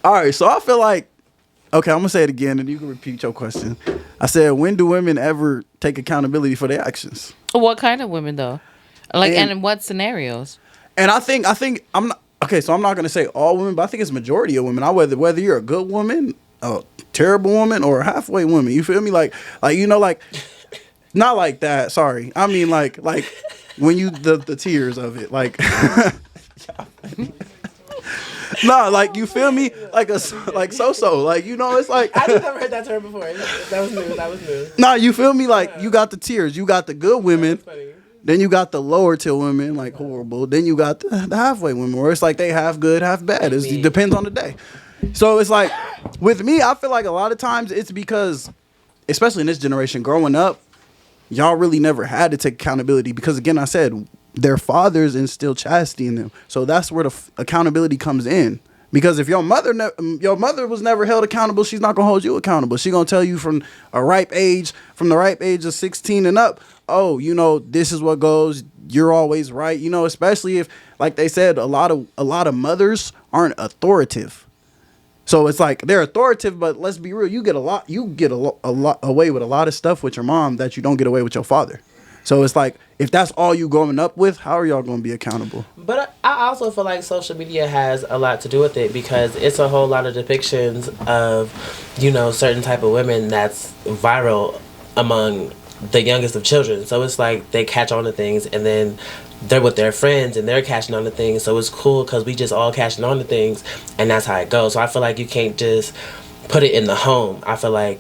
All right, so I feel like, okay, I'm gonna say it again, and you can repeat your question. I said, when do women ever take accountability for their actions? What kind of women though? Like, and in what scenarios? And I think I'm not okay. So I'm not gonna say all women, but I think it's majority of women. Whether you're a good woman, a terrible woman, or a halfway woman. You feel me? Like not like that. Sorry, I mean like when you the tears of it, like. Nah, like you feel me? Like so. Like, you know, it's like I just never heard that term before. That was new. Nah, you feel me? Like you got the tears, you got the good women, then you got the lower tier women, like horrible. Then you got the halfway women, where it's like they half good, half bad. It depends on the day. So it's like with me, I feel like a lot of times it's because, especially in this generation, growing up, y'all really never had to take accountability because, again, I said, their fathers instill chastity in them. So that's where the accountability comes in. Because if your mother was never held accountable, she's not gonna hold you accountable. She's gonna tell you from the ripe age of 16 and up, oh, you know, this is what goes. You're always right. You know, especially if, like they said, a lot of mothers aren't authoritative. So it's like they're authoritative, but let's be real. You get a lot away with a lot of stuff with your mom that you don't get away with your father. So it's like, if that's all you growing up with, how are y'all going to be accountable? But I also feel like social media has a lot to do with it because it's a whole lot of depictions of, you know, certain type of women that's viral among the youngest of children. So it's like they catch on to things and then they're with their friends and they're catching on to things. So it's cool because we just all catching on to things and that's how it goes. So I feel like you can't just put it in the home. I feel like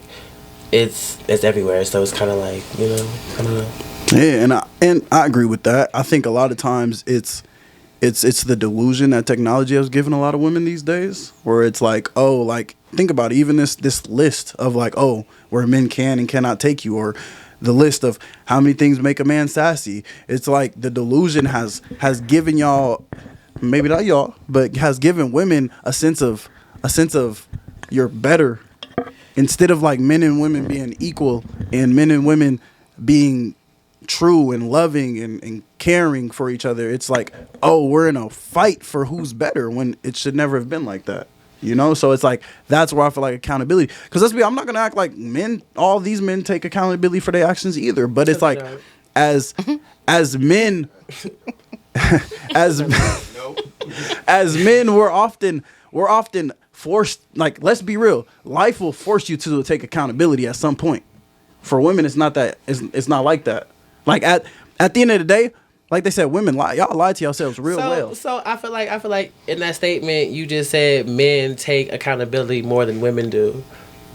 it's everywhere. So it's kind of like, you know, I don't know. Yeah, and I agree with that. I think a lot of times it's the delusion that technology has given a lot of women these days, where it's like, oh, like think about it, even this list of like, oh, where men can and cannot take you, or the list of how many things make a man sassy. It's like the delusion has given y'all, maybe not y'all, but has given women a sense of you're better, instead of like men and women being equal and men and women being true and loving and caring for each other. It's like, oh, we're in a fight for who's better, when it should never have been like that, you know? So it's like, that's where I feel like accountability, because I'm not gonna act like all these men take accountability for their actions either, but it's like as men as men we're often forced, like, let's be real, life will force you to take accountability at some point. For women, it's not not like that. Like at the end of the day, like they said, women lie. Y'all lie to yourselves real well. So I feel like in that statement you just said men take accountability more than women do.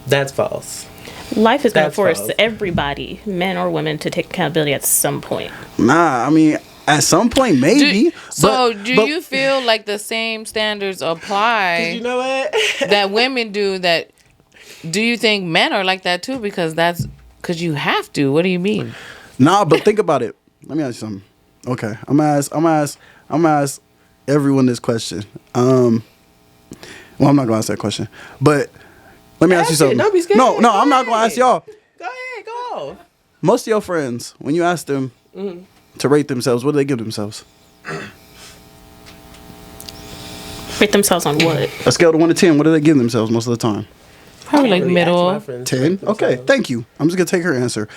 That's false. Life is going to force everybody, men or women, to take accountability at some point. Nah, I mean, at some point maybe. Do you feel like the same standards apply? You know what? that women do. Do you think men are like that too? Because you have to. What do you mean? Nah, but think about it. Let me ask you something. Okay, I'm gonna ask everyone this question. Well, I'm not gonna ask that question, but let me ask you something. Don't be scared. No, I'm not gonna ask y'all. Go ahead, go. Most of your friends, when you ask them to rate themselves, what do they give themselves? Rate themselves on what? A scale of 1 to 10. What do they give themselves most of the time? Probably like middle. 10. Okay, thank you. I'm just gonna take her answer.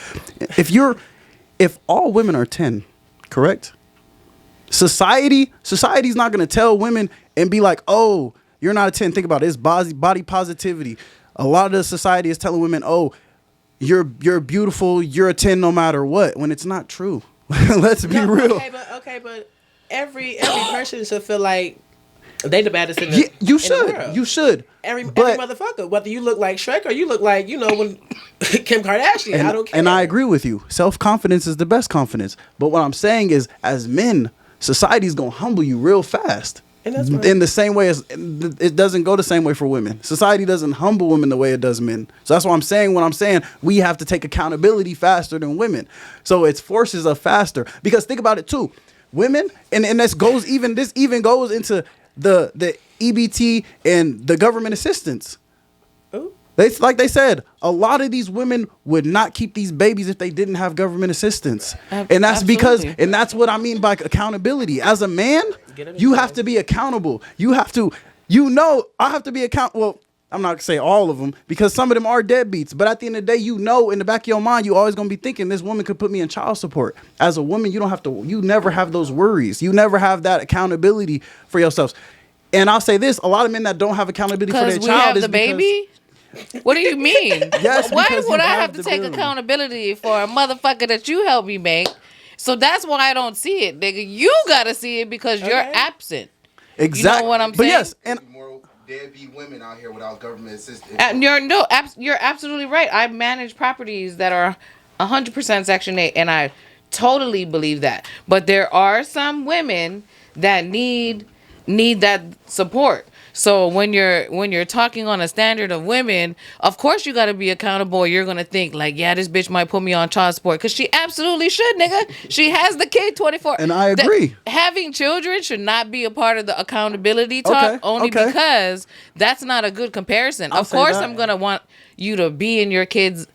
If all women are 10, correct? Society's not gonna tell women and be like, oh, you're not a 10. Think about it. It's body positivity. A lot of the society is telling women, oh, you're beautiful. You're a 10 no matter what. When it's not true. Let's be real. Okay, but every person should feel like they the baddest in the you in the world. You should. Every motherfucker, whether you look like Shrek or you look like, you know, when Kim Kardashian, I don't care. And I agree with you. Self-confidence is the best confidence. But what I'm saying is, as men, society's gonna humble you real fast. And that's right. In the same way as it doesn't go the same way for women. Society doesn't humble women the way it does men. So that's what I'm saying when I'm saying we have to take accountability faster than women. So it forces us faster. Because think about it too. Women, and this even goes into the EBT and the government assistance. Ooh. Like they said, a lot of these women would not keep these babies if they didn't have government assistance. And that's Absolutely. and that's what I mean by accountability. As a man, you have to be accountable. You have to You know, I have to be Well, I'm not gonna say all of them because some of them are deadbeats. But at the end of the day, you know, in the back of your mind, you always gonna be thinking this woman could put me in child support. As a woman, you don't have to. You never have those worries. You never have that accountability for yourselves. And I'll say this: a lot of men that don't have accountability for their Because we child have is the baby. What do you mean? Yes, Why because would you I have have to the take ability. accountability for a motherfucker that you helped me make? So that's why I don't see it, nigga. You gotta see it because you're absent. Exactly. You know what I'm But saying? yes, and more deadbeat women out here without government assistance. And you're absolutely right. I manage properties that are 100% Section 8, and I totally believe that. But there are some women that need that support. So when you're talking on a standard of women, of course you got to be accountable. You're gonna think like, yeah, this bitch might put me on child support because she absolutely should, nigga. She has the kid 24. And I agree. Having children should not be a part of the accountability talk, only because that's not a good comparison. I'll Of say course, that. I'm gonna want you to be in your kids'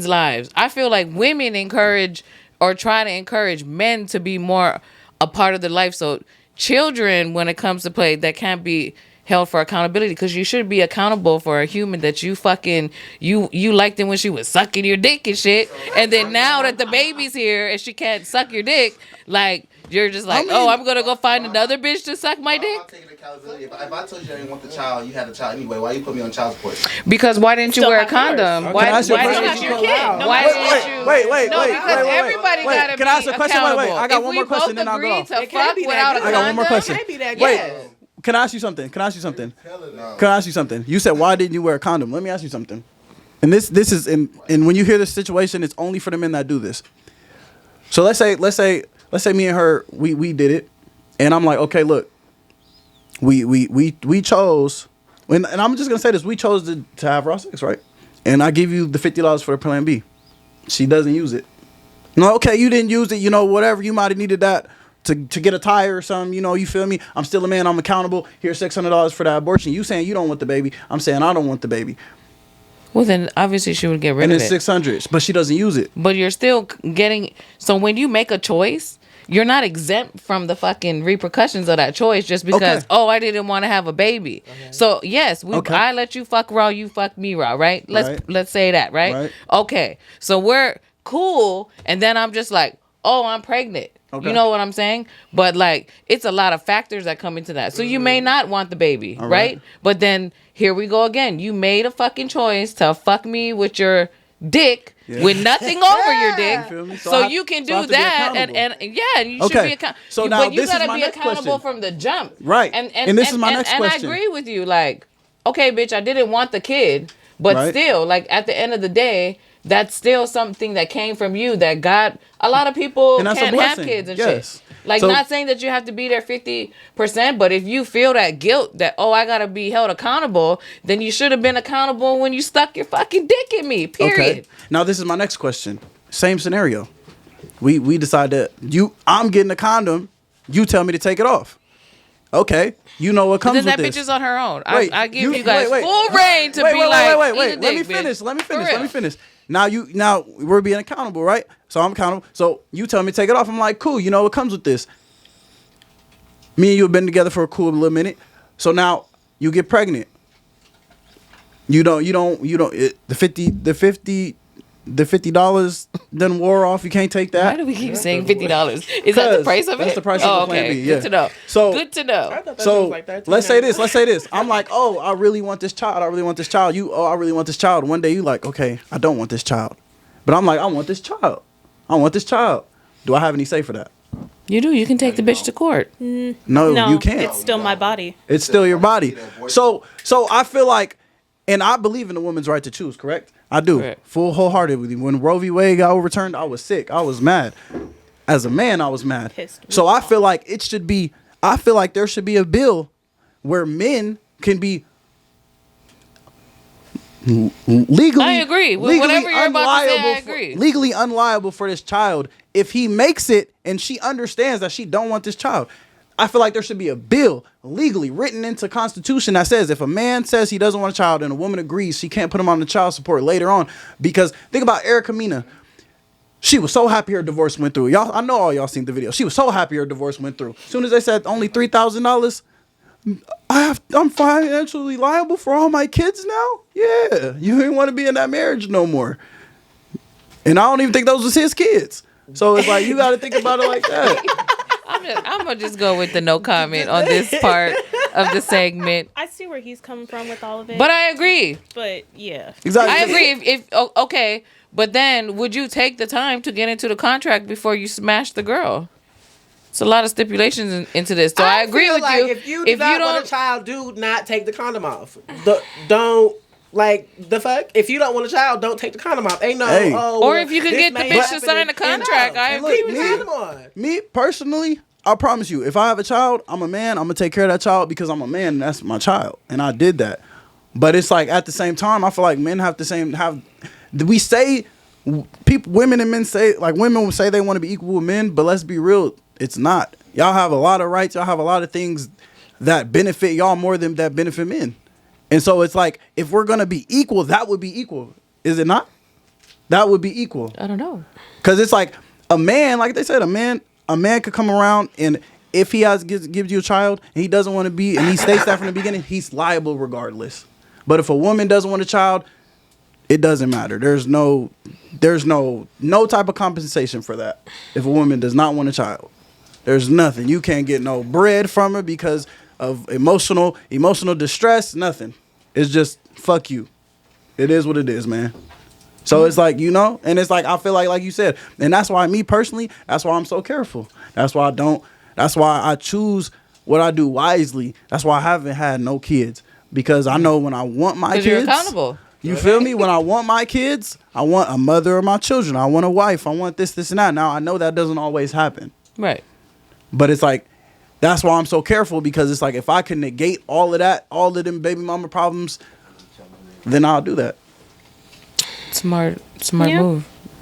lives. I feel like women encourage or try to encourage men to be more a part of their life. So children, when it comes to play, that can't be held for accountability because you should be accountable for a human that you fucking you liked it when she was sucking your dick and shit, and then now that the baby's here and she can't suck your dick, like you're just like, oh, I'm gonna go find another bitch to suck my I'm dick. taking accountability. If I told you I didn't want the child, you had the child anyway. Why you put me on child support? Because why didn't you Still wear a have yours. condom? Why Can I ask you a didn't question? you? Your kid. No Why matter didn't what. you? No, because everybody wait. gotta Can be I ask a question? accountable. Wait. I got If one more question, we then I'll both go agree off. to It can't fuck be that without a good. I got one more condom, question. Can't be that yes. good. Can I ask you something? Can I ask you something? You said, why didn't you wear a condom? Let me ask you something. And this is and when you hear this situation, it's only for the men that do this. So let's say me and her, we did it, and I'm like, okay, look, we chose, and I'm just gonna say this, we chose to have raw sex, right? And I give you the $50 for the plan B. She doesn't use it. No, okay, you didn't use it, you know, whatever, you might have needed that to get a tire or something, you know, you feel me? I'm still a man, I'm accountable. Here's $600 for that abortion. You saying you don't want the baby. I'm saying I don't want the baby. Well, then obviously she would get rid And of it's it. $600, but she doesn't use it. But you're still getting. So when you make a choice, you're not exempt from the fucking repercussions of that choice just because, Okay. I didn't want to have a baby. So yes, I let you fuck raw, you fuck me raw, right? Let's say that, right? Okay. So we're cool, and then I'm just like, oh, I'm pregnant. Okay. You know what I'm saying? But like, it's a lot of factors that come into that. So you may not want the baby, right? But then here we go again. You made a fucking choice to fuck me with your dick with nothing over your dick. feel me? So you can do that, and you should be accountable. So now but you this is gotta my be next accountable question. from the jump, Right. And this is my next question. And I agree with you. Like, okay, bitch, I didn't want the kid, but Right. still, like at the end of the day, that's still something that came from you that God. A lot of people And that's a can't have blessing. kids and Yes. shit. Like, So- not saying that you have to be there 50%, but if you feel that guilt that, I gotta be held accountable, then you should have been accountable when you stuck your fucking dick in me. Period. Okay. Now this is my next question. Same scenario. We decide that I'm getting a condom. You tell me to take it off. Okay. You know what But comes then with that this. bitch is on her own. Wait, I give you guys wait. full reign to be like, wait. eat a Let dick, me bitch. finish. For Let me real. finish. Now we're being accountable, right? So I'm accountable. So you tell me to take it off. I'm like, cool. You know what comes with this. Me and you have been together for a cool little minute. So now you get pregnant. The $50 then wore off. You can't take that. Why do we keep saying $50? Is that the price of it? That's the price of the Plan B, yeah. Good to know. So- Good to know. So like that, let's say this. I'm like, oh, I really want this child. I really want this child. I really want this child. One day you like, okay, I don't want this child. But I'm like, I want this child. Do I have any say for that? You do. You can take the bitch to court. No, you can't. It's still my body. It's still your body. So I feel like, and I believe in the woman's right to choose, correct? I do. Correct. Full wholehearted with you. When Roe v. Wade got overturned, I was sick. I was mad. As a man, I was mad. Pissed. So I feel like there should be a bill where men can be legally. I agree. With whatever you're about to say, I agree. Legally unliable for this child if he makes it and she understands that she don't want this child. I feel like there should be a bill legally written into Constitution that says if a man says he doesn't want a child and a woman agrees, she can't put him on the child support later on. Because think about Erica Mena. She was so happy her divorce went through. I know all y'all seen the video. She was so happy her divorce went through. As soon as they said only $3,000, I'm financially liable for all my kids now. Yeah, you ain't want to be in that marriage no more. And I don't even think those was his kids. So it's like you got to think about it like that. I'm gonna just go with the no comment on this part of the segment. I see where he's coming from with all of it. But I agree. But yeah, Exactly. I agree. If okay, but then would you take the time to get into the contract before you smash the girl? It's a lot of stipulations into this. So I agree feel with like you. If you don't want a child, do not take the condom off. Don't. Like, the fuck? If you don't want a child, don't take the condom off. Ain't no, or if you can get the bitch to sign a contract, I agree. Keep the condom on. Me, personally, I promise you, if I have a child, I'm a man, I'm going to take care of that child because I'm a man and that's my child. And I did that. But it's like, at the same time, I feel like men have we say, women and men say, like women will say they want to be equal with men, but let's be real, it's not. Y'all have a lot of rights, y'all have a lot of things that benefit y'all more than that benefit men. And so it's like, if we're going to be equal, that would be equal. Is it not? That would be equal. I don't know. Because it's like a man, like they said, a man could come around and if he gives you a child and he doesn't want to be, and he states that from the beginning, he's liable regardless. But if a woman doesn't want a child, it doesn't matter. There's no type of compensation for that. If a woman does not want a child, there's nothing. You can't get no bread from her because of emotional distress, nothing. It's just fuck you. It is what it is, man. So it's like, and it's like I feel like you said, and that's why me personally, that's why I'm so careful. That's why I choose what I do wisely. That's why I haven't had no kids, because I know when I want my kids, you're accountable. You feel me? When I want my kids, I want a mother of my children. I want a wife. I want this and that. Now I know that doesn't always happen. Right. But it's like, that's why I'm so careful, because it's like if I can negate all of that, all of them baby mama problems, then I'll do that. Smart move.